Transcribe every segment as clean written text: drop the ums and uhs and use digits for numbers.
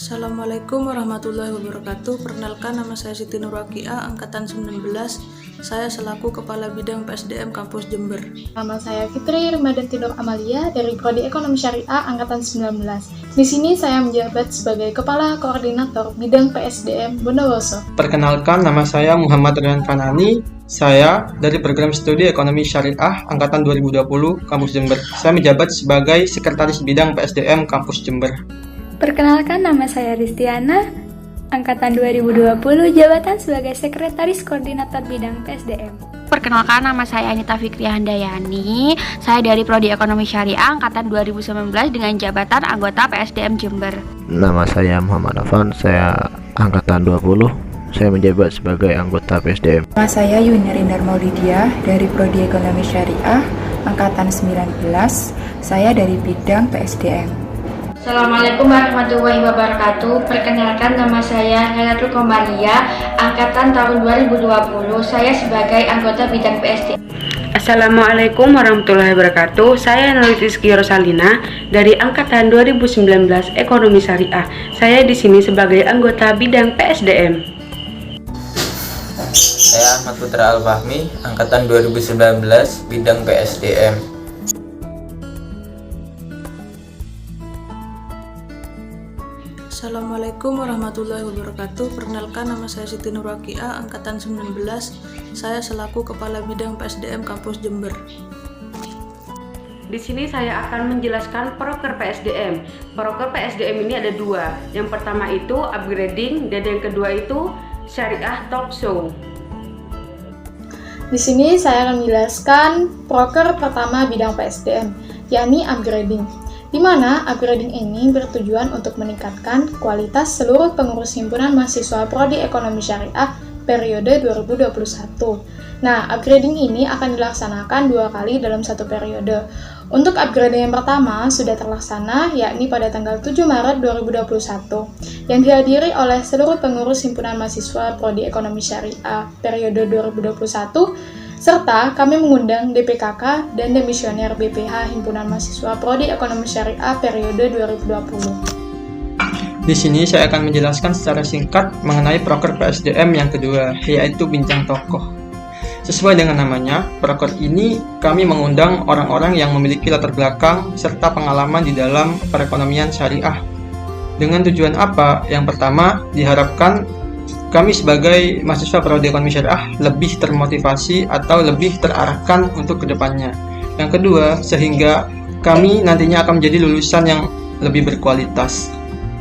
Assalamualaikum warahmatullahi wabarakatuh. Perkenalkan, nama saya Siti Nurwakiah, angkatan 19. Saya selaku Kepala Bidang PSDM Kampus Jember. Nama saya Fitri Ramadanti Nur Amalia dari Prodi Ekonomi Syariah angkatan 19. Di sini saya menjabat sebagai Kepala Koordinator Bidang PSDM Bondowoso. Perkenalkan, nama saya Muhammad Rian Fanani. Saya dari Program Studi Ekonomi Syariah angkatan 2020 Kampus Jember. Saya menjabat sebagai Sekretaris Bidang PSDM Kampus Jember. Perkenalkan, nama saya Ristiana, angkatan 2020, jabatan sebagai Sekretaris Koordinator Bidang PSDM. Perkenalkan, nama saya Anita Fikri Handayani. Saya dari Prodi Ekonomi Syariah angkatan 2019 dengan jabatan anggota PSDM Jember. Nama saya Muhammad Afan, saya angkatan 20. Saya menjabat sebagai anggota PSDM. Nama saya Yunirindar Maulidia dari Prodi Ekonomi Syariah angkatan 19. Saya dari bidang PSDM. Assalamualaikum warahmatullahi wabarakatuh. Perkenalkan, nama saya Helatul Komaria, angkatan tahun 2020. Saya sebagai anggota bidang PSDM. Assalamualaikum warahmatullahi wabarakatuh. Saya Nuriti Rosalina dari angkatan 2019 Ekonomi Syariah. Saya di sini sebagai anggota bidang PSDM. Saya Ahmad Putra Al-Fahmi, angkatan 2019 bidang PSDM. Assalamualaikum warahmatullahi wabarakatuh. Perkenalkan, nama saya Siti Nurwakiah, angkatan 19. Saya selaku Kepala Bidang PSDM Kampus Jember. Di sini saya akan menjelaskan proker PSDM. Proker PSDM ini ada dua. Yang pertama itu upgrading dan yang kedua itu Syariah Talk Show. Di sini saya akan menjelaskan proker pertama bidang PSDM, yakni upgrading. Di mana upgrading ini bertujuan untuk meningkatkan kualitas seluruh pengurus himpunan mahasiswa Prodi Ekonomi Syariah periode 2021. Nah, upgrading ini akan dilaksanakan 2 kali dalam satu periode. Untuk upgrading yang pertama sudah terlaksana, yakni pada tanggal 7 Maret 2021, yang dihadiri oleh seluruh pengurus himpunan mahasiswa Prodi Ekonomi Syariah periode 2021, serta kami mengundang DPKK dan Demisioner BPH Himpunan Mahasiswa Prodi Ekonomi Syariah periode 2020. Di sini saya akan menjelaskan secara singkat mengenai proker PSDM yang kedua, yaitu Bincang Tokoh. Sesuai dengan namanya, proker ini kami mengundang orang-orang yang memiliki latar belakang serta pengalaman di dalam perekonomian syariah. Dengan tujuan apa? Yang pertama, diharapkan kami sebagai mahasiswa Prodi Ekonomi Syariah lebih termotivasi atau lebih terarahkan untuk kedepannya. Yang kedua, sehingga kami nantinya akan menjadi lulusan yang lebih berkualitas.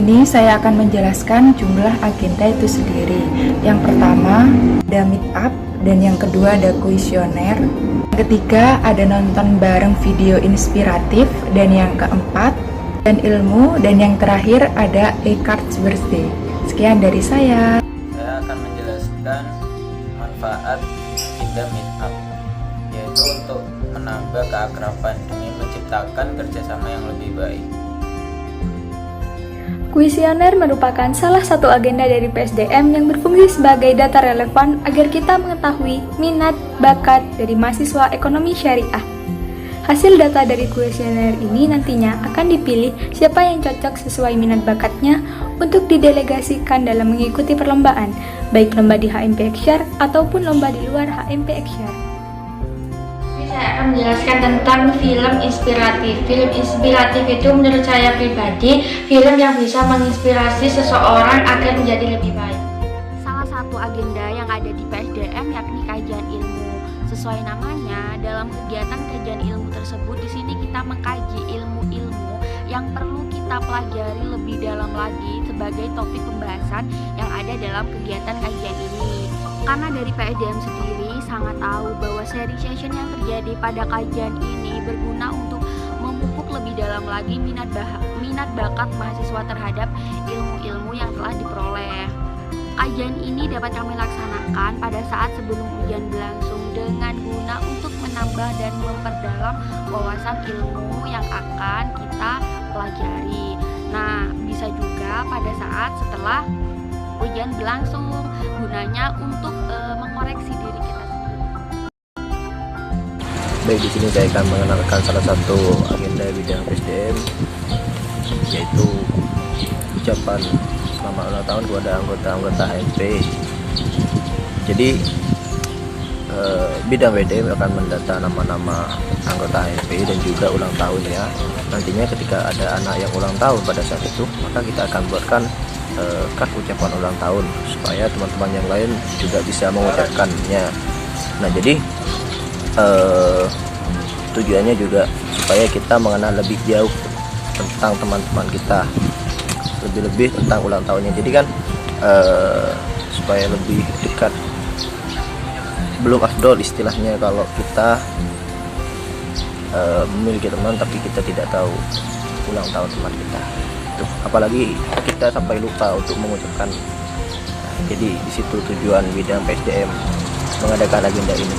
Ini saya akan menjelaskan jumlah agenda itu sendiri. Yang pertama ada meet up dan yang kedua ada kuesioner. Yang ketiga ada nonton bareng video inspiratif dan yang keempat dan ilmu dan yang terakhir ada e-cards birthday. Sekian dari saya. Saya akan menjelaskan manfaat agenda meet up, yaitu untuk menambah keakraban demi menciptakan kerjasama yang lebih baik. Kuesioner merupakan salah satu agenda dari PSDM yang berfungsi sebagai data relevan agar kita mengetahui minat, bakat dari mahasiswa ekonomi syariah. Hasil data dari kuesioner ini nantinya akan dipilih siapa yang cocok sesuai minat bakatnya untuk didelegasikan dalam mengikuti perlombaan, baik lomba di HMP Eksyar ataupun lomba di luar HMP Eksyar. Saya akan menjelaskan tentang film inspiratif. Film inspiratif itu menurut saya pribadi, film yang bisa menginspirasi seseorang agar menjadi lebih baik. Salah satu agenda yang ada di PSDM yakni kajian ilmu. Sesuai namanya, dalam kegiatan kajian ilmu tersebut di sini kita mengkaji ilmu-ilmu yang perlu kita pelajari lebih dalam lagi sebagai topik pembahasan yang ada dalam kegiatan kajian ini. Karena dari PSDM sendiri sangat tahu bahwa seri session yang terjadi pada kajian ini berguna untuk memupuk lebih dalam lagi minat bakat mahasiswa terhadap ilmu-ilmu yang telah diperoleh. Kajian ini dapat kami laksanakan pada saat sebelum ujian berlangsung dengan guna untuk menambah dan memperdalam wawasan ilmu yang akan kita pelajari. Nah, bisa juga pada saat setelah ujian berlangsung, gunanya untuk mengoreksi diri kita sendiri. Baik, di sini saya akan mengenalkan salah satu agenda bidang PSDM, yaitu ucapan selamat ulang tahun kepada anggota-anggota HMP. Jadi bidang PSDM akan mendata nama-nama anggota HMP dan juga ulang tahunnya. Nantinya ketika ada anak yang ulang tahun pada saat itu, maka kita akan buatkan kad ucapan ulang tahun supaya teman-teman yang lain juga bisa mengucapkannya. Nah, jadi tujuannya juga supaya kita mengenal lebih jauh tentang teman-teman kita, lebih-lebih tentang ulang tahunnya. Jadi kan supaya lebih dekat. Belum afdol istilahnya kalau kita memiliki teman tapi kita tidak tahu ulang tahun teman kita. Tuh, apalagi kita sampai lupa untuk mengucapkan. Jadi di situ tujuan bidang PSDM mengadakan agenda ini.